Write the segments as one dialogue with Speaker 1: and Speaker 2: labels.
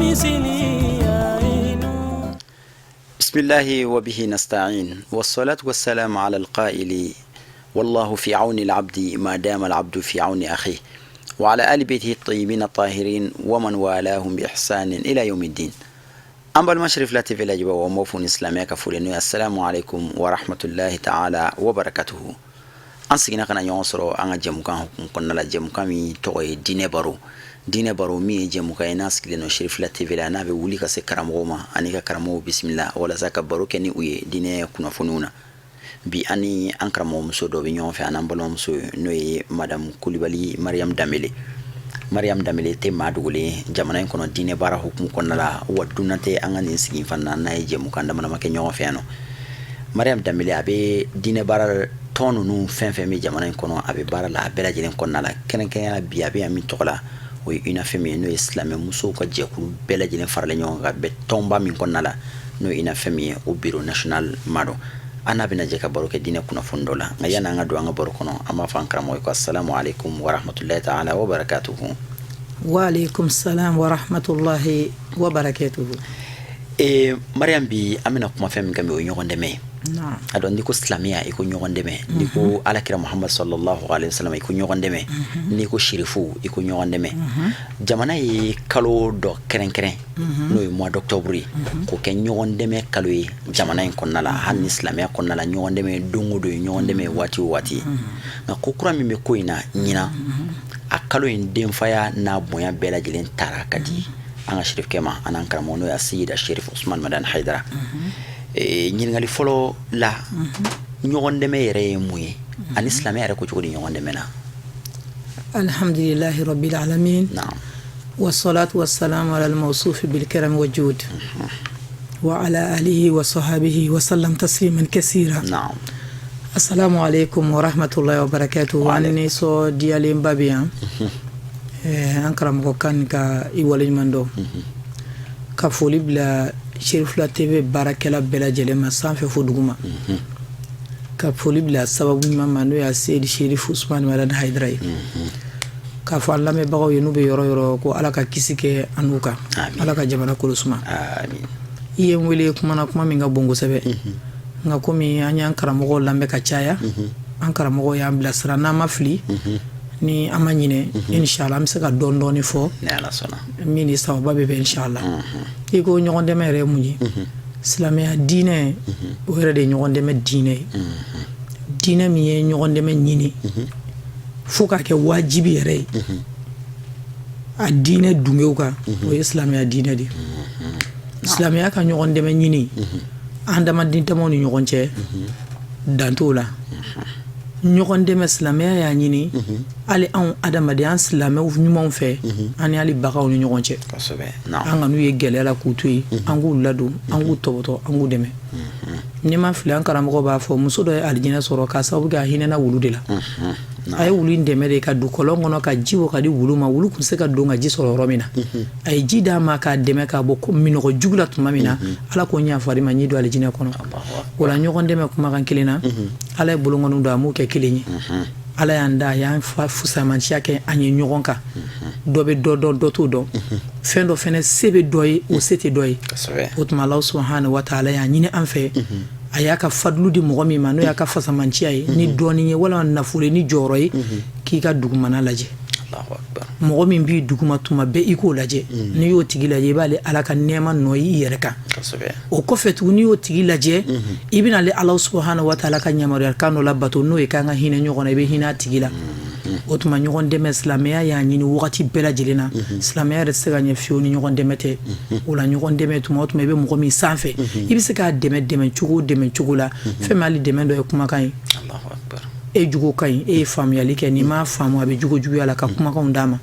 Speaker 1: كمثله عين.
Speaker 2: بسم الله وبه نستعين، والصلاة والسلام على القائل والله في عون العبد ما دام العبد في عون أخيه، وعلى آل بيته الطيبين الطاهرين ومن والاهم بإحسان إلى يوم الدين. أما المشرف لا تفعل أجبا وموفون إسلامي كفولين. السلام عليكم ورحمة الله تعالى وبركاته. أنسينا كنا يونسرو أنا جمكان كنا لا جمكامي توي دين بارو مي جمكاي ناس كلنا شريف لا تفعل أنا بقولي كسي كراموما أنيكا كرامو بسم الله ولا زكا بارو كني وي دين كنا فنونا bi ani ankramo muso do be nyon fe anambalo muso noy madame Kulibali Mariam Damele te madugule jamana en kono dine bara hukum konala wadunate angani sigin fanna nay jemu kanda mana make nyon fe no Mariam Damele abe dine bara tonu nu fen mi jamana en kono abe bara la bela jilen konala kenen ya bi abe ami tokola o ina femi no islam muso ko jekulu bela jilen farle nyon ga be tomba min konala no ina femi o bureau national mado ana bina jeka baroke dine kuna fondola ngayana nga do nga barokono ama fankra moy ko assalamu alaikum wa rahmatullahi ta'ala wa barakatuh.
Speaker 3: Wa alaikum salam wa rahmatullahi wa barakatuh.
Speaker 2: Mariam bi amina kuma fem gambe o nyogonde me na adon diko islamia iko nyogonde me diko alakira Muhammad sallallahu alaihi wasallam iko nyogonde me niko shirifu iko nyogonde me jamana yi kalo do keren no yi mois d'octobre ko ken nyogonde me kalo yi jamana en konnala han islamia konnala nyogonde me dungu do nyogonde me wati na ko kura mi me koina nyina akalo en demfaya na boya bela jilen tarakati anga Sherif Kema anan karamono ya Sayyida Sherif Usman Madan Haidara nyingali folo la nyogonde me yere muye an islam yere ko jogodi nyogonde mena.
Speaker 3: Alhamdulillahi rabbil alamin. Naam. Wassalatu wassalamu ala al-mawsuf bil karam wa jud wa ala alihi wa sahbihi wa sallam tasliman kaseera. Naam. Assalamu alaykum wa rahmatullahi wa barakatuh. Wa anni so diale mbabian ankara mo kan ka iwale mando ka foli bla Sherif la TV barakela bela jelema sanfe foduguma ka foli bla sababu mama no ya Seydi Sherif Usman Madan Haidara ka fa Allah me bago yenu be yoro ko ala ka kisike anuka ala ka jamana ko suma amin iye wele kuma mi nga bongo sebe nga komi anya ankara mo lambe ka chaya ankara mo ya bla sra na mafli ni amanyine inshallah amsaka dondoni fo nala sona mini sawba be inshallah iko nyogonde mere munyi islamia dine wera de nyogonde me dine mi ye nyogonde me nyini foka ke wajibi yere a dine dungeuka o islamia dine di islamia ka nyogonde me nyini andama dinte mo ni nyogonche dantola nyogonde me islamia ya nyini ali an adamade an silame nyuman fe ani ali bagaw ni nyogonche kasobe na anga nu ye gele la kutuyi angu ladu angu toboto angu deme ni ma fili an karamo ba fo muso do aljina soro ka sabu ga hinena wulude la ay wulu ndeme de ka du kolongono ka jiwo ka di wulu ma wulu kun se ka do nga ji soro romina ay jida ma ka deme ka bo ko minogo jugla tuma mina ala ko nya fari ma nyido aljina kono wala nyogonde me kuma kan kilina ala bulungonu do amu ke kilinyi ala yanda yan fusa manchia ke anye nyogonka dobe do to do fendo fene sebe doyi o sete doyi otuma Allah subhanahu wa ta'ala ya nyine anfe ayaka fadlu di mogomi mano yaka fasa manchia ni doni nye wala nafule ni joroyi ki ka dugumana laje Allahu akbar mogomi bi duguma tuma be iko laje ni yo tigi laje bale ala ka nema noyi yereka o ko fetu ni yo tigi laje ibina le Allah subhanahu wa ta'ala ka nyamari kanu labato no e kanga hine nyogona be hina tigila otuma nyogonde me islamia ya nyini wakati bela jelena islamia resega nye fioni nyogonde mete ola nyogonde me tuma otuma be mogomi sanfe ibise ka deme chugu la fe mali deme do e kuma kan Allahu akbar e jugo kai e family ke ni ma famu abe jugo ala ka kuma ka undama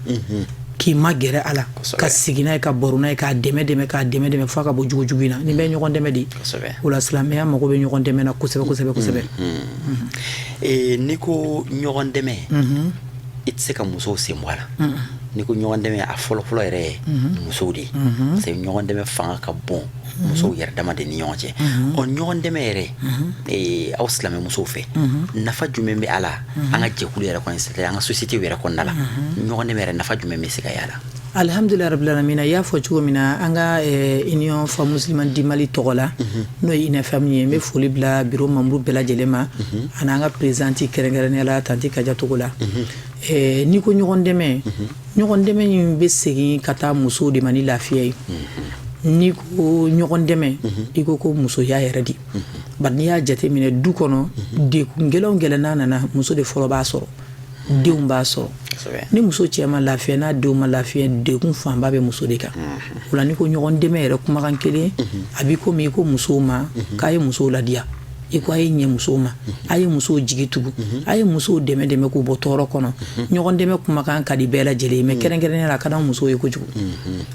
Speaker 3: ki magere ala ka sigina ka boruna ka deme fa ka bo jugo ina ni be nyogonde me di wala islamia mo ko be nyogonde me na kusebe
Speaker 2: niko nyogonde me itse ka muso se mwala niko nyogonde me a folo ere muso di se nyogonde me fanga ka bon muso yer dama de nyonje on nyogonde me ere aw islame muso fe nafa jumembe ala anga jekulu yera ko insete anga society wera ko ndala nyogonde me ere nafa jumembe sika yala
Speaker 3: alhamdulillah rabbil alamin ya fo cogo mina anga union fa musliman di Mali togola no ina famille me foli bla bureau membre bela jelema ana anga présidenti kerengerene la tanti kaja togola ni ko ɲɔgɔn dɛmɛ in be segin ka taa muso de mani lafiya ye ni ko ɲɔgɔn dɛmɛ i ko musoya yɛrɛ di bari n'i y'a jate minɛ du kɔnɔ dekun gɛlɛn n'a nana muso de fɔlɔ b'a sɔrɔ denw b'a sɔrɔ ni muso cɛ ma lafiya n'a denw ma lafiya dekun fanba bɛ muso de kan o la ni ko ɲɔgɔn dɛmɛ yɛrɛ kumakan kelen a b'i komi i ko musow ma k'a ye musow ladiya i ko a ye ɲɛ musow ma a ye musow jigi tugu a ye musow dɛmɛ k'u bɔ tɔɔrɔ kɔnɔ ɲɔgɔn dɛmɛ kumakan ka di bɛɛ lajɛlen mais kɛrɛnkɛrɛnnenya la a ka d'anw musow ye kojugu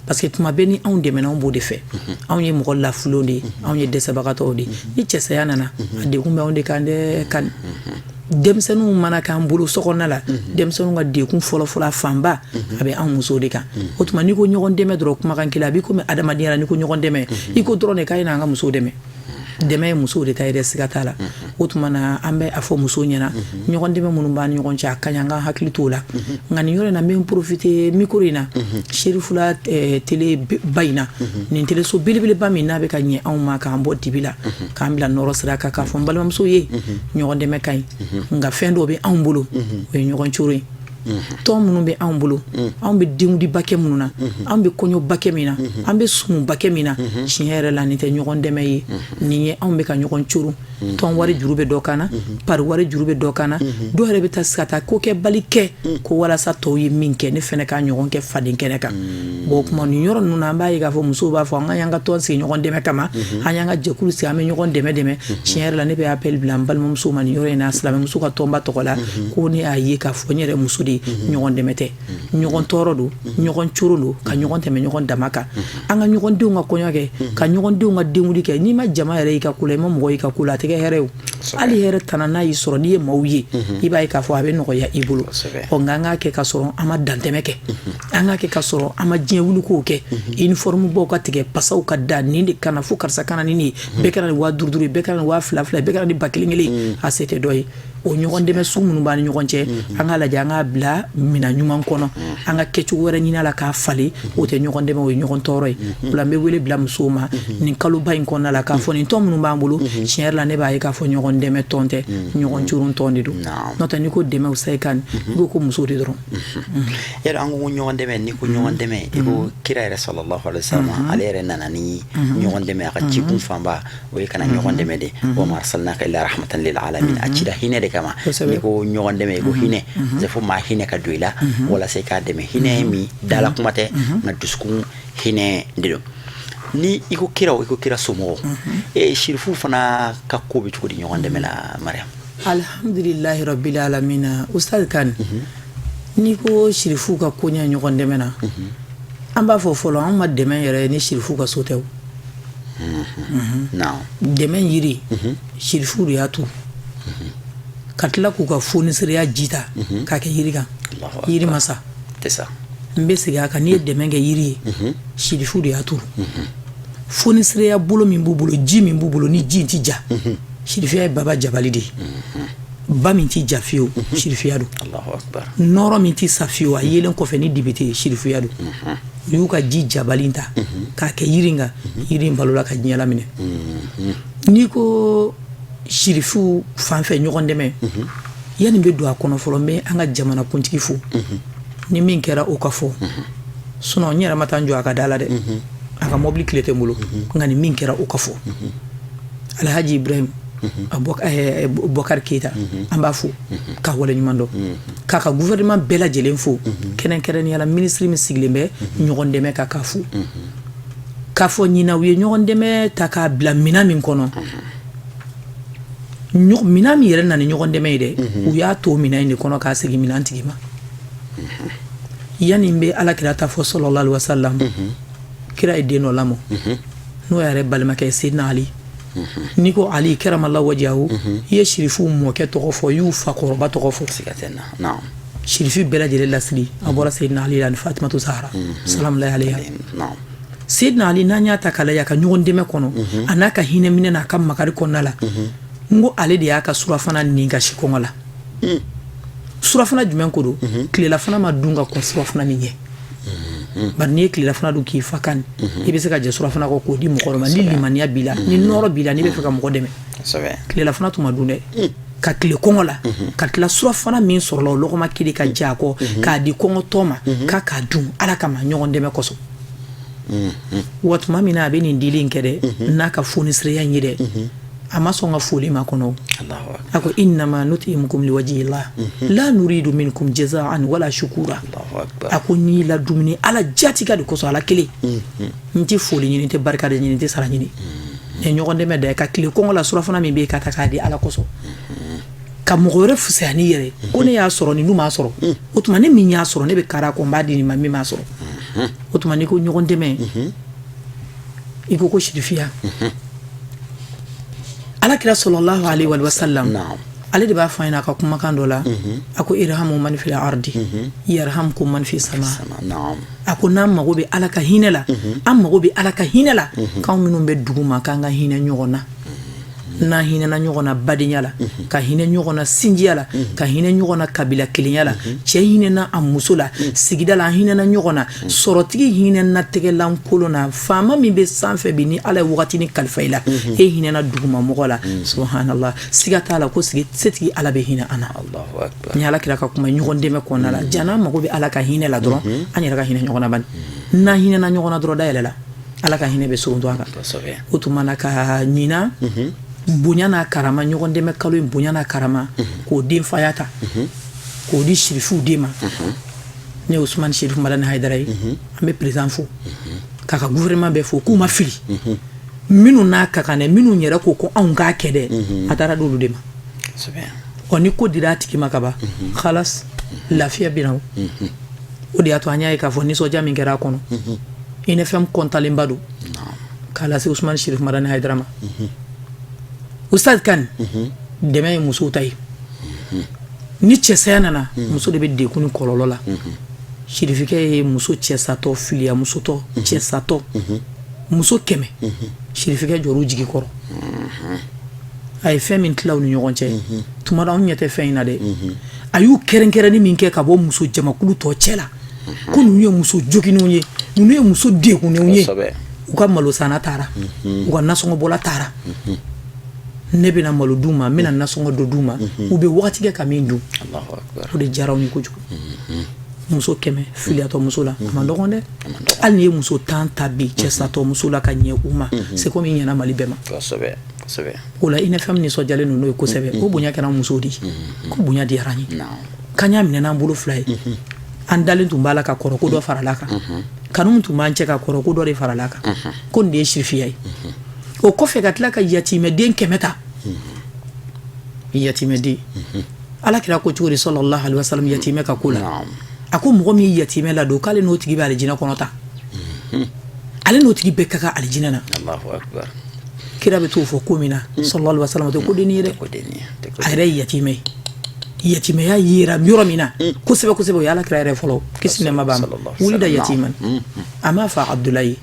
Speaker 3: parce que tuma bɛɛ ni anw dɛmɛna anw b'o de fɛ anw ye mɔgɔ lafulenw de ye anw ye dɛsɛbagatɔw de ye ni cɛsaya nana a dekun bɛ anw de kan dɛ kan denmisɛnninw mana k'an bolo sokɔnɔna la denmisɛnninw ka dekun fɔlɔfɔlɔ a fanba a bɛ anw musow de kan o tuma n'i ko ɲɔgɔn dɛmɛ dɔrɔn kumakan kelen a b'i komi adamadenya la n'i ko ɲɔgɔn dɛmɛ i ko dɔrɔn de k'a ye n'an ka musow dɛmɛ dɛmɛ ye musow de ta ye dɛ siga t'a la o tuma na an bɛ a fɔ musow ɲɛna ɲɔgɔn dɛmɛ minnu b'an ni ɲɔgɔn cɛ a ka ɲi an ka hakili t'o la nka nin yɔrɔ in na n bɛ n profiter micro in na Serifula télé ba in na nin téléso belebeleba min n'a bɛ ka ɲɛ anw ma k'an bɔ dibi la k'an bila nɔrɔ sira kan k'a fɔ n balimamuso ye ɲɔgɔn dɛmɛ ka ɲi nka fɛn dɔw bɛ anw bolo o ye ɲɔgɔn coro ye tɔn minnu bɛ anw bolo anw bɛ denw di bakɛ minnu na anw bɛ kɔɲɔ bakɛ min na an bɛ sumu bakɛ min na tiɲɛ yɛrɛ la nin tɛ ɲɔgɔn dɛmɛ ye nin ye anw bɛ ka ɲɔgɔn coro tɔn wari juru bɛ dɔ kan na pari wari juru bɛ dɔ kan na dɔw yɛrɛ bɛ taa ka taa ko kɛ bali kɛ ko walasa tɔw ye min kɛ ne fɛnɛ ka ɲɔgɔn kɛ faden kɛnɛ kan bon o tuma nin yɔrɔ ninnu na an b'a ye k'a fɔ musow b'a fɔ an ka y'an ka tɔn sigi ɲɔgɔn dɛmɛ kama an y'an ka jɛkulu sigi an bɛ ɲɔgɔn dɛmɛ tiɲɛ yɛrɛ la ne bɛ appel bila n balimamuso ma nin yɔrɔ in na silamɛmuso ka tɔnba tɔgɔ la ko ne y'a ye k'a fɔ n yɛrɛ muso de ɲɔgɔn dɛmɛ tɛ ɲɔgɔn tɔɔrɔ don ɲɔgɔn coro don ka ɲɔgɔn tɛmɛ ɲɔgɔn dama kan an ka ɲɔgɔn denw ka kɔɲɔ kɛ ka ɲɔgɔn denw ka denwuli kɛ n'i ma jama yɛrɛ y'i ka ko la i ma mɔgɔ y'i ka ko la a tɛ kɛ hɛrɛ o hali hɛrɛ tana n'a y'i sɔrɔ n'i ye maaw ye i b'a ye k'a fɔ a bɛ nɔgɔya i bolo nka an k'a kɛ ka sɔrɔ an ma dantɛmɛ kɛ an k'a kɛ ka sɔrɔ an ma diɲɛ wuli k'o kɛ uniforme baw ka tigɛ pasaw ka da nin de kana fo karisa kana nin de bɛɛ kana nin 5000 bɛɛ kana nin 2000 bɛɛ kana nin 1000 a se tɛ dɔ ye o ɲɔgɔn dɛmɛ sugu minnu b'an ni ɲɔgɔn cɛ an k'a lajɛ an k'a bila minɛn ɲuman kɔnɔ an ka kɛcogo wɛrɛ ɲini a la k'a falen o tɛ ɲɔgɔn dɛmɛ o ye ɲɔgɔn tɔɔrɔ ye o la n bɛ wele bila musow ma nin kaloba in kɔnɔna la k'a fɔ nin tɔn minnu b'an bolo tiɲɛ yɛrɛ la ne b'a ye k'a fɔ ɲɔgɔn dɛmɛ tɔn tɛ ɲɔgɔn curun tɔn de don n'o tɛ n'i ko dɛmɛ o sayi kan i ko musow de dɔrɔn
Speaker 2: yɛrɛ an ko ɲɔgɔn dɛmɛ n'i ko ɲɔgɔn dɛmɛ i ko kira yɛrɛ sallallahu alaihi wasallam ale yɛrɛ nana ni ɲɔgɔn dɛmɛ a ka cikun fanba o ye kana ɲɔgɔn dɛmɛ de wa ma arsalnaka illa rahmatan lil alamin a cira hinɛ de kama ko ɲɔgɔn dɛmɛ i ko hinɛ fo maa hinɛ ka don i la walasa i k'a dɛmɛ hinɛ min dala kuma tɛ nka dusukun hinɛ de don ni i ko kira somɔgɔw Serifu fana ka ko bɛ cogo di ɲɔgɔn dɛmɛ la Mariam
Speaker 3: alhamdulillahi rabbil alamin ustaz kan ni ko Serifu ka ko ɲɛ ɲɔgɔn dɛmɛ na an b'a fɔ fɔlɔ an ma dɛmɛ yɛrɛ ni Serifu ka so tɛ o dɛmɛ yiri Serifu de y'a tu ka tila k'u ka fonisiriya jita k'a kɛ yiri kan yiri masa n bɛ segin a kan n'i ye dɛmɛ kɛ yiri ye Serifu de y'a turu fonisiriya bolo min b'u bolo ji min b'u bolo ni ji in ti ja Serifuya ye baba jabali de ye ba min ti ja fiyewu Serifuya don nɔrɔ min ti sa fiyewu a yelen kɔfɛ ni dibite ye Serifuya don u y'u ka ji jabali ta k'a kɛ yiri kan yiri in balola ka diɲɛ laminɛ n'i ko Serifu fan fɛ ɲɔgɔn dɛmɛ yanni bɛ don a kɔnɔ fɔlɔ n bɛ an ka jamana kuntigi fo ni min kɛra o ka fɔ sinon n yɛrɛ ma taa n jɔ a ka da la dɛ a ka mobili tile tɛ n bolo nka ni min kɛra o ka fɔ Alhaji Ibrahim Bokar Keita an b'a fo k'a waleɲuman dɔn k'a ka gouvernement bɛɛ lajɛlen fo kɛrɛnkɛrɛnnenya la ministre min sigilen bɛ ɲɔgɔn dɛmɛ kan k'a fo k'a fɔ ɲina u ye ɲɔgɔn dɛmɛ ta k'a bila minɛn min kɔnɔ minɛn min yɛrɛ nana ɲɔgɔn dɛmɛ ye dɛ u y'a to minɛn in de kɔnɔ k'a segin minɛn tigi ma yanni n bɛ Alakira ta fɔ sallallahu alaihi wasallam kira ye den dɔ lamɔ n'o yɛrɛ balimakɛ Seydina Ali n'i ko Ali karamallahu wajahu i ye Serifu mɔkɛ tɔgɔ fɔ i y'u fakɔrɔba tɔgɔ fɔ Serifu bɛɛ lajɛlen lasiri a bɔra Seydina Ali la ni Fatimatu Zahra salamullahi alayha Seydina Ali n'an y'a ta k'a lajɛ a ka ɲɔgɔn dɛmɛ kɔnɔ a n'a ka hinɛ minɛ n'a ka makari kɔnɔna la n ko ale de y'a ka surafana nin ka si kɔngɔ la surafana jumɛn ko don tilelafana ma dun ka kɔn surafana nin ɲɛ bari ni kilela fana du k'i fa kan i bɛ se ka jɛ surafana kɔ k'o di mɔgɔ ma ni limaniya b'i la ni nɔrɔ b'i la n'i bɛ fɛ ka mɔgɔ dɛmɛ kilela fana tuma dun dɛ ka tile kɔngɔ la ka tila surafana min sɔrɔla o lɔgɔma kelen ka jɛ a kɔ k'a di kɔngɔtɔ ma k'a dun ala kama ɲɔgɔn dɛmɛ kɔsɔn wa tuma min na a bɛ nin dili in kɛ dɛ n'a ka fonisiriya in ye dɛ a ma sɔn ka foli ma kɔnɔ a ko innama nutimukum liwajhillah la nuridu minkum jazaan wala shukura a ko n'i la dumuni ala jatika de kɔsɔn ala kelen n tɛ foli ɲini n tɛ barika de ɲini n tɛ sara ɲini ne ɲɔgɔn dɛmɛ da ka tile kɔngɔ la surafana min bɛ yen ka ta k'a di ala kɔsɔn ka mɔgɔ wɛrɛ fisaya ni yɛrɛ ko ne y'a sɔrɔ nin dun m'a sɔrɔ o tuma ne min y'a sɔrɔ ne bɛ kara kɔ n b'a di nin ma min m'a sɔrɔ o tuma n'i ko ɲɔgɔn dɛmɛ i ko shirifiya alakira sallallahu alaihi wa sallam ale de b'a fɔ ɲɛna ka kumakan dɔ la a ko irhamu man fil ardi yarhamkum man fis sama a ko n'an mago bɛ ala ka hinɛ la an mago bɛ ala ka hinɛ la k'anw minnu bɛ dugu ma k'an ka hinɛ ɲɔgɔn na n'an hinɛna ɲɔgɔn na badenya la ka hinɛ ɲɔgɔn na sinjiya la ka hinɛ ɲɔgɔn na kabila kelenya la cɛ hinɛna a muso la sigida la an hinɛna ɲɔgɔn na sɔrɔtigi hinɛna tɛgɛlankolon na faama min bɛ sanfɛ bi ni ala ye wagatini kalifa i la e hinɛna dugumamɔgɔ la subhanallah siga t'a la ko setigi ala bɛ hinɛ an na ni ala kira ka kuma ɲɔgɔn dɛmɛ kɔnɔna la jan'a mago bɛ ala ka hinɛ la dɔrɔn an yɛrɛ ka hinɛ ɲɔgɔn na bani n'an hinɛna ɲɔgɔn na dɔrɔn da yɛlɛ la ala ka hinɛ bɛ surun to a kan o tuma na ka ɲina bonya n'a karama ɲɔgɔn dɛmɛ kalo in bonya n'a karama k'o den faya ta k'o di shirifuw den ma ne ye Usmani Sherifu Madani Hayidara ye an bɛ président fo k'a ka gouvernement bɛɛ fo k'u ma fili minnu n'a ka kan dɛ minnu yɛrɛ ko ko anw k'a kɛ dɛ a taara d'olu de ma ɔ ni ko dira a tigi ma ka ban khalas lafiya bɛ na o de y'a to an y'a ye k'a fɔ nisɔndiya min kɛra a kɔnɔ INFM kɔntalenba don k'a lase Usmani Sherifu Madani Hayidara ma Ustaz Kane dɛmɛ ye musow ta ye ni cɛsaya nana muso de bɛ dekun ni kɔlɔlɔ la sherifikɛ ye muso cɛsatɔ filiya musotɔ cɛsatɔ muso 100 sherifikɛ jɔr'u jigi kɔrɔ a ye fɛn min tila u ni ɲɔgɔn cɛ tuma dɔ anw ɲɛ tɛ fɛn in na dɛ a y'u kɛrɛnkɛrɛnni min kɛ ka bɔ muso jamakulu tɔ cɛ la ko ninnu ye muso joginnenw ye ninnu ye muso dekunnenw ye u ka malo sanna taara u ka nasɔngɔbɔla taara ne bɛna malo d'u ma n bɛna nasɔngɔ dɔ d'u ma u bɛ wagati kɛ ka min dun o de diyara u ye kojugu muso 100 filiyatɔ muso la a ma nɔgɔn dɛ hali ni ye muso 10 ta bi cɛsatɔ muso la ka ɲɛ u ma c'est comme i ɲɛna Mali bɛɛ ma o la INFM nisɔndiyalen don n'o ye kosɛbɛ o bonya kɛra musow de ye ko bonya diyara n ye k'an y'a minɛ n'an bolo 2 ye an dalen tun b'a la ka kɔrɔ ko dɔ farala kan kanu min tun b'an cɛ ka kɔrɔ ko dɔ de farala kan ko nin de ye shirifiya ye o kɔfɛ ka tila ka yatimɛden 100 ta yatimɛden ala kira ko cogo di sallallahu alaihi wasallam yatimɛ ka ko la a ko mɔgɔ min yatimɛ la don k'ale n'o tigi bɛ alijinɛ kɔnɔ ta ale n'o tigi bɛɛ ka kan alijinɛ na kira bɛ t'o fɔ ko min na sallallahu alaihi wasallam o tɛ ko denni ye dɛ a yɛrɛ ye yatimɛ ye yatimɛya yera yɔrɔ min na kosɛbɛ kosɛbɛ o ye ala kira yɛrɛ fɔlɔ kisi nɛma b'a ma wulida yatiman a m'a fa Abdulayi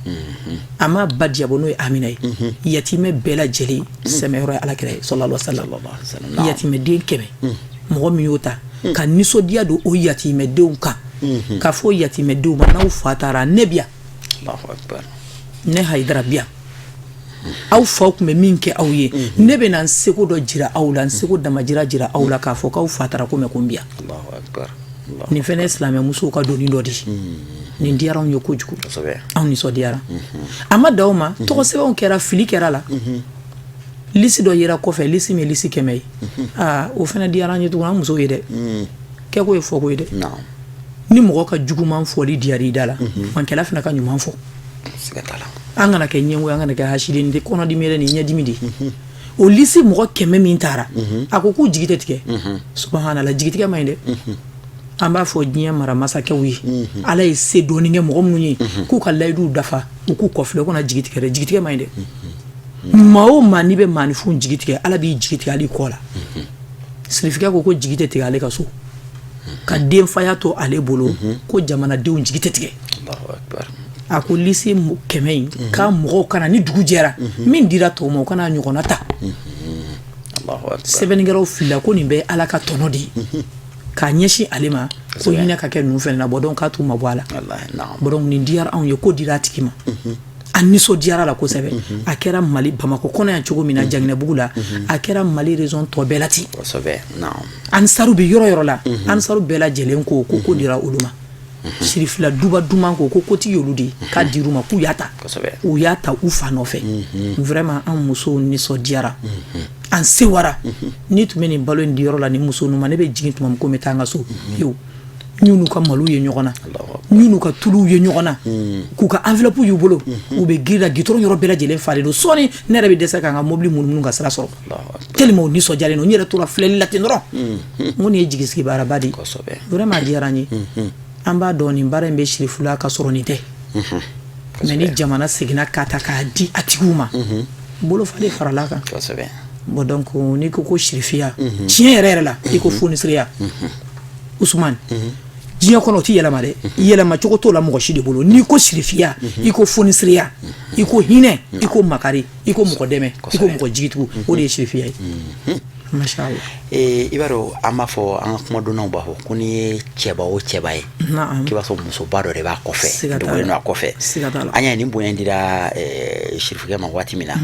Speaker 3: a m'a ba diyabɔ n'o ye Amina ye yatimɛ bɛɛ lajɛlen sɛmɛyɔrɔ ye ala kira ye sallallahu alaihi wasallam yatimɛden 100 mɔgɔ min y'o ta ka nisɔndiya don o yatimɛdenw kan ka fɔ yatimɛdenw ma n'aw fa taara ne bi yan ne Hayidara bi yan aw faw tun bɛ min kɛ aw ye ne bɛ na n seko dɔ jira aw la n seko damajira jira aw la k'a fɔ k'aw fa taara ko mɛ ko n bi yan nin fɛnɛ ye silamɛ musow ka doni dɔ de nin diyara anw ye kojugu anw nisɔndiyara a ma da o ma tɔgɔ sɛbɛnw kɛra fili kɛra la lisi dɔ yera kɔfɛ lisi min ye lisi 100 ye o fɛnɛ diyara an ye tugun an musow ye dɛ kɛko ye fɔko ye dɛ ni mɔgɔ ka juguman fɔli diyara i da la mankɛla fɛnɛ ka ɲuman fɔ an kana kɛ ɲɛngo an kana kɛ hasiden tɛ kɔnɔdimi yɛrɛ ni ɲɛdimi de o lisi mɔgɔ 100 min taara a ko k'u jigi tɛ tigɛ subhanallah jigitigɛ man ɲi dɛ an b'a fɔ diɲɛ maramasakɛw ye ala ye se dɔɔni kɛ mɔgɔ minnu ye k'u ka layiduw dafa u k'u kɔfilɛ u kana jigitigɛ dɛ jigitigɛ man ɲi dɛ maa o maa n'i bɛ maanifin jigitigɛ ala b'i jigitigɛ ale kɔ la sirifikɛ ko jigi tɛ tigɛ ale ka so ka denfaya to ale bolo ko jamanadenw jigi tɛ tigɛ a ko lisi 100 in k'a mɔgɔw kana ni dugu jɛra min dira tɔw ma o kana ɲɔgɔnna ta sɛbɛnnikɛlaw filila ko nin bɛ ala ka tɔnɔ de ye k'a ɲɛsin ale ma ko hinɛ ka kɛ ninnu fɛnɛ na bɔ donc k'a t'u mabɔ a la bɔ donc nin diyara anw ye ko dira a tigi ma a nisɔndiyara la kosɛbɛ a kɛra Mali Bamakɔ kɔnɔ yan cogo min na Jaginɛbugu la a kɛra Mali région tɔ bɛɛ la ten Ansaru bɛ yɔrɔ yɔrɔ la Ansaru bɛɛ lajɛlen ko dira olu ma Sirifila duba duman ko kotigi olu de k'a dir'u ma k'u y'a ta u y'a ta u fa nɔfɛ vraiment an musow nisɔndiyara an sewara ni tun bɛ nin balo in di yɔrɔ la ni muso ninnu ma ne bɛ jigin tuma min ko n bɛ taa n ka so n'u n'u ka maliw ye ɲɔgɔn na n'u n'u ka tuluw ye ɲɔgɔn na k'u ka enveloppe y'u bolo u bɛ girin gitɔrɔn yɔrɔ bɛɛ lajɛlen falen don sɔɔni ne yɛrɛ bɛ dɛsɛ k'an ka mobili munumunu ka sira sɔrɔ tellement u nisɔndiyalen don n yɛrɛ tora filɛli la ten dɔrɔn n ko nin ye jigisigi baaraba de ye vraiment a diyara n ye an b'a dɔn nin baara in bɛ Sirifula ka sɔrɔ nin tɛ mais ni jamana seginna k'a ta k'a di a tigiw ma bolofalen farala kan bon donc n'i ko ko Sirifiya tiɲɛ yɛrɛ la i ko fonisiriya Usumani diɲɛ kɔnɔ o tɛ yɛlɛma dɛ yɛlɛma cogo t'o la mɔgɔ si de bolo n'i ko Sirifiya i ko fonisiriya i ko hinɛ i ko makari i ko mɔgɔ dɛmɛ i ko mɔgɔ jigitigiw o de ye Sirifiya ye mashallah
Speaker 2: i b'a dɔn an b'a fɔ an ka kumadonnaw b'a fɔ ko n'i ye cɛba o cɛba ye k'i b'a sɔrɔ musoba dɔ de b'a kɔfɛ dogolen don a kɔfɛ an y'a nin bonya dira Sirifikɛ ma waati min na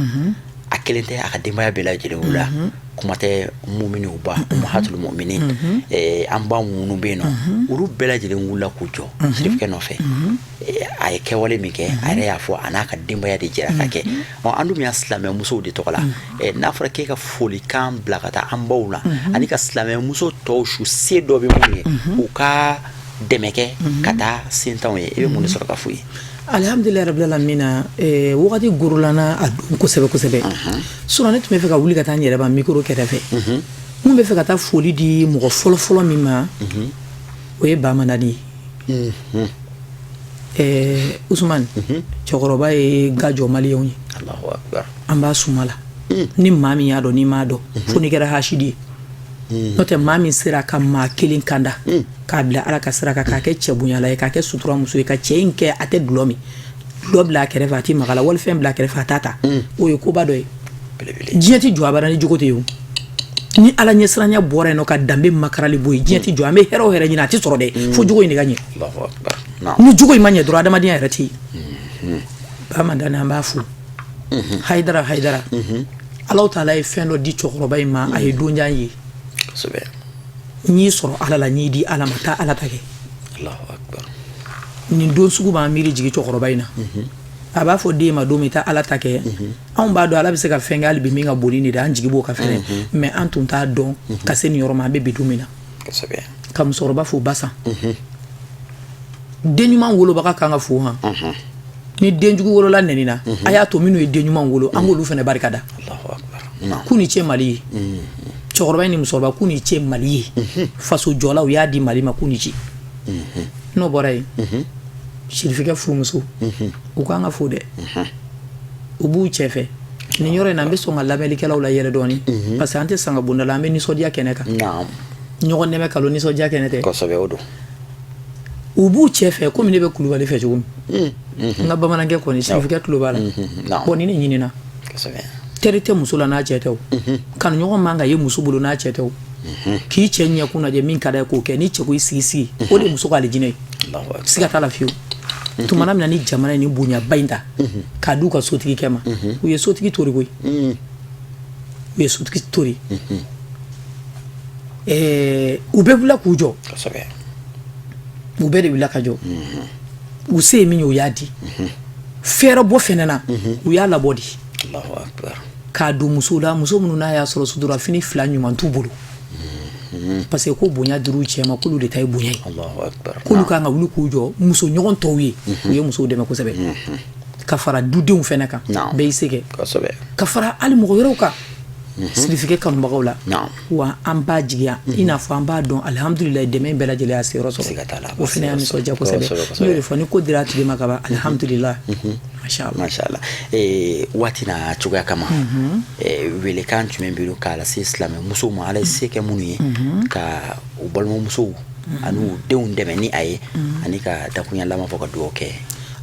Speaker 2: a kelen tɛ a ka denbaya bɛɛ lajɛlen wula kuma tɛ muminiw ba ummahatul mu'minin an ba minnu bɛ yen nɔ olu bɛɛ lajɛlen wula k'u jɔ Sirifikɛ nɔfɛ a ye kɛwale min kɛ a yɛrɛ y'a fɔ a n'a ka denbaya de jɛra ka kɛ an dun y'a silamɛ musow de tɔgɔ la n'a fɔra k'e ka folikan bila ka taa an baw la ani ka silamɛ muso tɔw su se dɔ bɛ mun ye u ka dɛmɛ kɛ ka taa sentanw ye i bɛ mun de sɔrɔ ka f'u ye
Speaker 3: alhamdulilayi rabbil alamina wagati gurulana a don kosɛbɛ kosɛbɛ sinon ne tun bɛ fɛ ka wuli ka taa n yɛrɛ ma micro kɛrɛfɛ mun bɛ fɛ ka taa foli di mɔgɔ fɔlɔ fɔlɔ min ma o ye Bamanani ye Usumani cɛkɔrɔba ye gajɔ maliyɛnw ye an b'a suma la ni maa min y'a dɔn ni m'a dɔn fo n'i kɛra hasidi ye n'o tɛ maa min sera ka maa kelen kanda k'a bila Ala ka sira kan k'a kɛ cɛ bonyala ye k'a kɛ sutura muso ye ka cɛ in kɛ a tɛ dulɔ min dulɔ bila a kɛrɛfɛ a tɛ maga la walifɛn bila a kɛrɛfɛ a t'a ta o ye koba dɔ ye diɲɛ tɛ jɔ abada ni jogo tɛ ye o ni Ala ɲɛsiranya bɔra yen nɔ ka danbe makarali bɔ yen diɲɛ tɛ jɔ an bɛ hɛrɛ o hɛrɛ ɲini a tɛ sɔrɔ dɛ fo jogo in de ka ɲɛ ni jogo in ma ɲɛ dɔrɔn adamadenya yɛrɛ tɛ yen Bamanani an b'a fo Hayidara Alahu Taala ye fɛn dɔ di cɛkɔrɔba in ma a ye donjan ye n'i sɔrɔ Ala la n'i di Ala ma taa Ala ta kɛ nin don sugu b'an miiri jigi cɛkɔrɔba in na a b'a fɔ den ma don min taa Ala ta kɛ anw b'a dɔn Ala bɛ se ka fɛn kɛ hali bi min ka boli nin de an jigi b'o ka fɛnɛ mais an tun t'a dɔn ka se nin yɔrɔ ma an bɛ bi don min na ka musokɔrɔba fo Basan den ɲuman wolobaga kan ka fo han ni den jugu wolola nɛni na a y'a to minnu ye den ɲuman wolo an k'olu fɛnɛ barika da k'u ni cɛ Mali ye cɛkɔrɔba ni musokɔrɔba k'u ni cɛ Mali ye faso jɔlaw y'a di Mali ma k'u ni ci n'o bɔra yen Sirifikɛ furumuso u kan ka fo dɛ u b'u cɛ fɛ nin yɔrɔ in na an bɛ sɔn ka lamɛnlikɛlaw la yɛrɛ dɔɔni parce que an tɛ sanga bonda la an bɛ nisɔndiya kɛnɛ kan ɲɔgɔn dɛmɛ kalo nisɔndiya kɛnɛ tɛ
Speaker 2: kosɛbɛ o don
Speaker 3: u b'u cɛ fɛ komi ne bɛ Kulubali fɛ cogo min n ka bamanankɛ kɔni Sirifikɛ tulo b'a la bon ni ne ɲinina teri tɛ muso la n'a cɛ tɛ o kanuɲɔgɔn man ka ye muso bolo n'a cɛ tɛ o k'i cɛ ɲɛkun lajɛ min ka d'a ye k'o kɛ ni cɛ ko i sigi o de muso k'ale jinɛ ye siga t'a la fiyewu tumana min na ni jamana ni bonyaba in ta k'a di u ka sotigikɛ ma u ye sotigi tori koyi u ye sotigi tori u bɛɛ wulila k'u jɔ u bɛɛ de wulila ka jɔ u se ye min ye u y'a di fɛɛrɛ bɔ fɛnɛ na u y'a labɔ di k'a don muso la muso minnu n'a y'a sɔrɔ sutura fini fila ɲuman t'u bolo parce que ko bonya dir'u cɛ ma k'olu de ta ye bonya ye k'olu kan ka wuli k'u jɔ muso ɲɔgɔn tɔw ye u ye musow dɛmɛ kosɛbɛ ka fara dudenw fɛnɛ kan bɛɛ y'i se kɛ ka fara hali mɔgɔ wɛrɛw kan Sirifikɛ kanubagaw la wa an b'a jigiya i n'a fɔ an b'a dɔn alhamdulilayi dɛmɛ in bɛɛ lajɛlen y'a seyɔrɔ sɔrɔ o fɛnɛ y'a nisɔndiya kosɛbɛ n'o de fɔ ni ko dira a tigi ma ka ban alhamdulilayi mashallah
Speaker 2: waati n'a cogoya kama welekan jumɛn bɛ k'a lase silamɛ musow ma Ala ye se kɛ minnu ye ka u balimamusow ani u denw dɛmɛ ni a ye ani ka dakunya laban fɔ ka dugawu kɛ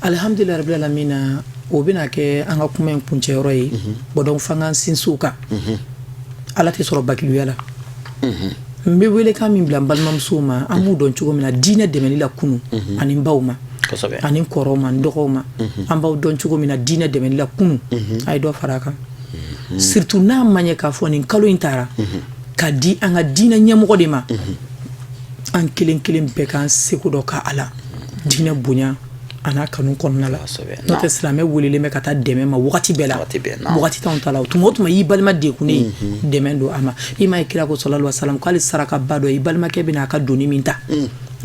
Speaker 3: alhamdulilayi rabbil alamina o bɛna kɛ an ka kuma in kuncɛyɔrɔ ye bɔn donc f'an k'an sinsin o kan Ala tɛ sɔrɔ bakiluya la mbe wele ka min bila balmamso ma amu don cogo mina diinɛ dɛmɛli la kunu ani baw ma ani kɔrɔ ma dɔgɔw ma an baw don cogo mina diinɛ dɛmɛli la kunu ay dɔ fara kan surtout n'a maɲɛ k'a fɔ nin kalo in taara ka di an ka diinɛ ɲɛmɔgɔ de ma an kelen kelen bɛɛ kan seko dɔ ka ala diinɛ bonya ana kanu kɔnɔna la n'o tɛ silamɛ welelen bɛ ka taa dɛmɛ ma wagati bɛɛ la wagati t'anw ta la tuma o tuma y'i balima degunnen dɛmɛ don a ma i m'a ye kira ko sallallahu alaihi wasallam k'ale sarakaba dɔ i balimakɛ bɛna a ka doni min ta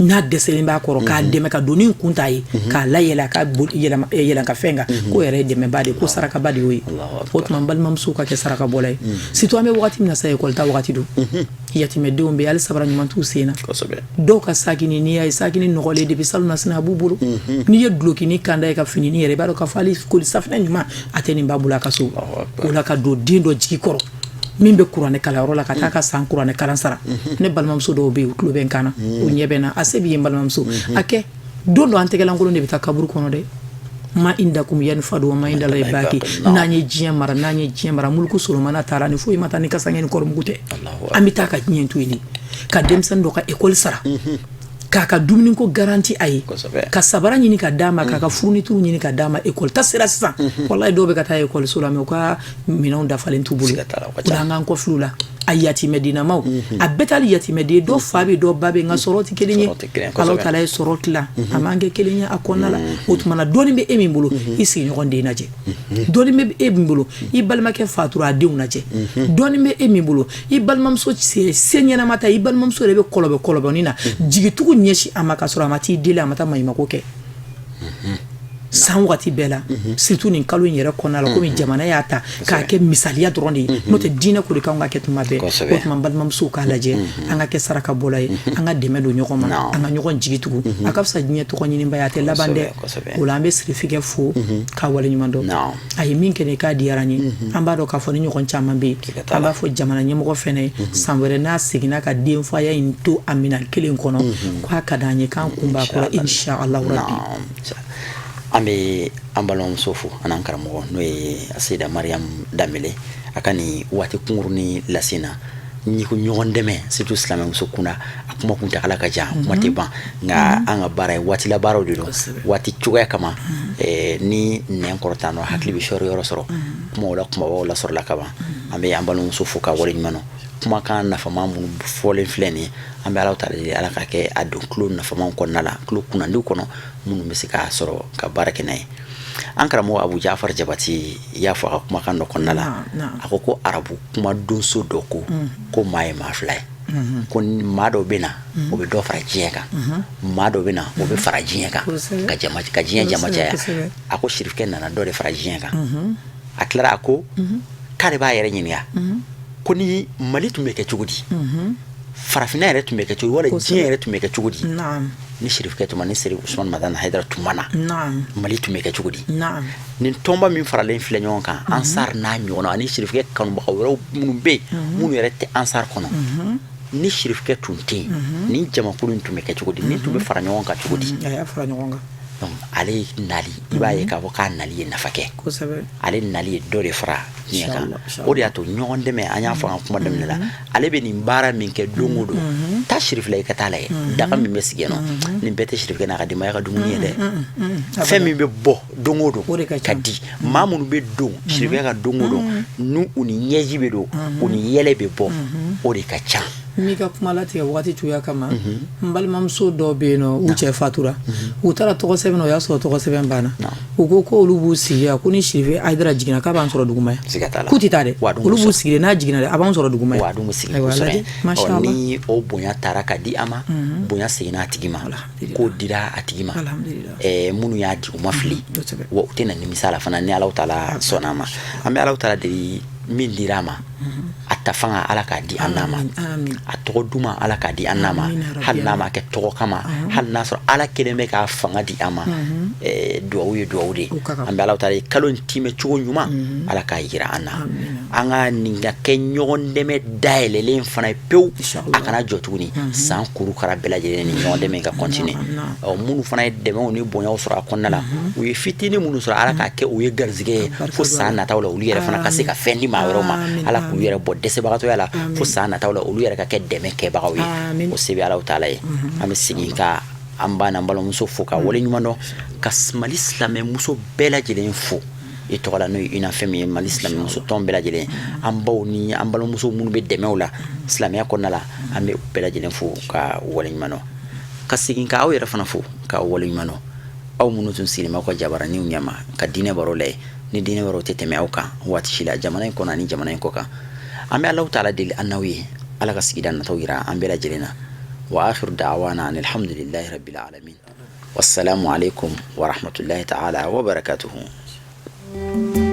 Speaker 3: n'a dɛsɛlen b'a kɔrɔ k'a dɛmɛ ka doni kun t'a ye k'a layɛlɛ ka yɛlɛn ka fɛn kan k'o yɛrɛ ye dɛmɛba de ko sarakaba de y'o ye o tuma balimamusow ka kɛ sarakabɔla ye surtout an bɛ wagati min na sa école ta wagati don yatimɛdenw bɛ hali sabara ɲuman t'u sen na dɔw ka sakini n'i y'a ye sakini nɔgɔlen depuis salon na sini a b'u bolo n'i ye dulokini kanda ye ka finini yɛrɛ i b'a dɔn k'a fɔ hali koli safinɛ ɲuman a tɛ nin b'a bolo a ka so o la ka don den dɔ jigi kɔrɔ min bɛ kuranɛ kalanyɔrɔ la ka taa ka san kuranɛ kalan sara ne balimamuso dɔw bɛ yen u tulo bɛ n kan na u ɲɛ bɛ n na a se b'i ye n balimamuso a kɛ don dɔ an tɛgɛlankolon de bɛ taa kaburu kɔnɔ dɛ ma indakum yanfadu wa ma indala baki n'an ye diɲɛ mara mulku solomana taara ni foyi ma taa ni kasange ni kɔrɔmugu tɛ an bɛ taa ka diɲɛ to yen ka denmisɛnnin dɔ ka école sara k'a ka dumuni ko garanti a ye ka sabara ɲini ka d'a ma k'a ka furuniture ɲini ka d'a ma école ta sera sisan wallahi dɔw bɛ ka taa école so la mais u ka minɛnw dafalen t'u bolo o la an k'an kɔfil'u la a yatimɛdinamaw a bɛɛ t'ali yatimɛden ye dɔ fa bɛ dɔ ba bɛ nka sɔrɔ tɛ kelen ye Alahu taala ye sɔrɔ tila a man kɛ kelen ye a kɔnɔna la o tuma na dɔɔni bɛ e min bolo i sigiɲɔgɔn den lajɛ dɔɔni bɛ e min bolo i balimakɛ fatura a denw lajɛ dɔɔni bɛ e min bolo i balimamuso se ɲɛnama ta i balimamuso yɛrɛ bɛ kɔlɔbɔnin na jigitugu ɲɛsi a ma ka sɔrɔ a ma t'i deli a ma taa maɲumako kɛ san wagati bɛɛ la surtout nin kalo in yɛrɛ kɔnɔna la komi jamana y'a ta k'a kɛ misaliya dɔrɔn de ye n'o tɛ diinɛ ko de k'anw ka kɛ tuma bɛɛ o tuma balimamusow k'a lajɛ an ka kɛ sarakabɔla ye an ka dɛmɛ don ɲɔgɔn ma an ka ɲɔgɔn jigi tugu a ka fisa diɲɛ tɔgɔ ɲiniba ye a tɛ laban dɛ o la an bɛ sirifikɛ fo k'a waleɲuman dɔn a ye min kɛ ne k'a diyara n ye an b'a dɔn k'a fɔ ni ɲɔgɔn caman bɛ yen an b'a fɔ jamana ɲɛmɔgɔ fɛnɛ ye san wɛrɛ n'a seginna ka denfaya in to a minɛn kelen kɔnɔ k'a ka d'an ye k'an kun b'a kɔrɔ inshallah rabbi
Speaker 2: an bɛ an balimamuso fo an'an karamɔgɔ n'o ye Seyida Mariam Danbele a ka nin waati kunkurunin lase na n'i ko ɲɔgɔn dɛmɛ surtout silamɛmuso kunda a kuma kuntagala ka jan kuma tɛ ban nka an ka baara ye waatila baaraw de don waati cogoya kama ni nɛn kɔrɔtan dɔ hakili bɛ sɔrɔ yɔrɔ sɔrɔ kumaw la kumabaw la sɔrɔla ka ban an bɛ an balimamuso fo ka waleɲuman dɔn kumakan nafama minnu fɔlen filɛ nin ye an bɛ Alahu taala deli Ala ka kɛ a don tulo nafamaw kɔnɔna la tulo kunnandiw kɔnɔ minnu bɛ se k'a sɔrɔ ka baara kɛ n'a ye an karamɔgɔ Abu Jafar Jabati y'a fɔ a ka kumakan dɔ kɔnɔna la a ko arabu kuma donso dɔ ko maa ye maa fila ye ko maa dɔ bɛ na o bɛ dɔ fara diɲɛ kan maa dɔ bɛ na o bɛ fara diɲɛ kan ka diɲɛ jama caya a ko Sirifukɛ nana dɔ de fara diɲɛ kan a tilara a ko k'ale b'a yɛrɛ ɲininka ko ni Mali tun bɛ kɛ cogo di farafinna yɛrɛ tun bɛ kɛ cogo di wala diɲɛ yɛrɛ tun bɛ kɛ cogo di ni Sirifukɛ tuma ni Seri Usman Madana Hayidara tuma na Mali tun bɛ kɛ cogo di nin tɔnba min faralen filɛ ɲɔgɔn kan Ansar n'a ɲɔgɔnna ani Sirifukɛ kanubagaw wɛrɛw minnu bɛ yen minnu yɛrɛ tɛ Ansar kɔnɔ ni Sirifukɛ tun tɛ yen ni jamakulu in tun bɛ kɛ cogo di ni tun bɛ fara ɲɔgɔn kan cogo di donc ale nali i b'a ye k'a fɔ k'a nali ye nafa kɛ ale nali ye dɔ de fara diɲɛ kan o de y'a to ɲɔgɔn dɛmɛ an y'a fɔ an ka kuma daminɛ la ale bɛ nin baara min kɛ don o don taa Sirifula i ka taa lajɛ daga min bɛ sigi yen nɔ nin bɛɛ tɛ Sirifukɛ n'a ka denbaya ka dumuni ye dɛ fɛn min bɛ bɔ don o don ka di maa minnu bɛ don Sirifukɛ ka don o don n'u u ni ɲɛji bɛ don u ni yɛlɛ bɛ bɔ o de ka ca
Speaker 3: n'i ka kuma latigɛ waati cogoya kama n balimamuso dɔw bɛ yen nɔ u cɛ fatura u taara tɔgɔ sɛbɛn o y'a sɔrɔ tɔgɔ sɛbɛn banna u ko ko olu b'u sigi ko ni Sirifukɛ Hayidara jiginna k'a b'an sɔrɔ duguma k'u tɛ taa dɛ olu b'u sigi n'a jiginna dɛ a b'an sɔrɔ duguma
Speaker 2: wa dun sigi kosɛbɛ ni o bonya taara ka di a ma bonya seginna a tigi ma k'o dira a tigi ma minnu y'a di u ma fili wa u tɛ na nimisa la fana ni Alahu taala sɔnna a ma an bɛ Alahu taala deli min dira a ma a ta fanga Ala k'a di an n'a ma a tɔgɔ duman Ala k'a di an n'a ma hali n'a ma kɛ tɔgɔ kama hali n'a sɔrɔ Ala kelen bɛ k'a fanga di an ma duwawu ye duwawu de an bɛ Alahu taala kalo in timɛ cogo ɲuman Ala k'a jira an na an ka nin ka kɛ ɲɔgɔn dɛmɛ dayɛlɛlen fana ye pewu a kana jɔ tuguni san kurukara bɛɛ lajɛlen ni ɲɔgɔn dɛmɛ ka continuer minnu fana ye dɛmɛw ni bonyaw sɔrɔ a kɔnɔna la u ye fitinin minnu sɔrɔ Ala k'a kɛ u ye garizigɛ ye fo san nataw la olu yɛrɛ fana ka se ka fɛn di maa wɛrɛw ma Ala k'u yɛrɛ bɔ dɛsɛ dɛsɛbagatɔ ya la fo san nataw la olu yɛrɛ ka kɛ dɛmɛ kɛbagaw ye o se bɛ Alahu taala ye an bɛ segin ka an ba n'an balimamuso fo ka wale ɲuman dɔn ka Mali silamɛmuso bɛɛ lajɛlen fo i tɔgɔ la n'o ye ina fɛn min ye Mali silamɛmuso tɔn bɛɛ lajɛlen an baw ni an balimamuso minnu bɛ dɛmɛw la silamɛya kɔnɔna la an bɛ bɛɛ lajɛlen fo ka wale ɲuman dɔn ka segin ka aw yɛrɛ fana fo ka wale ɲuman dɔn aw minnu tun sigilen b'aw ka jabaraniw ɲɛma ka diinɛ baro la ye ni diinɛ baro tɛ tɛmɛ aw kan waati si la jamana in kɔnɔ ani jamana in kɔ kan an bɛ Alahu taala deli an n'aw ye Ala ka sigida nataw yira an bɛɛ lajɛlen na wa akhiru da'wana alhamdulillahi rabbil alamin wassalamu alaikum wa rahmatullahi ta'ala wa barakatuhu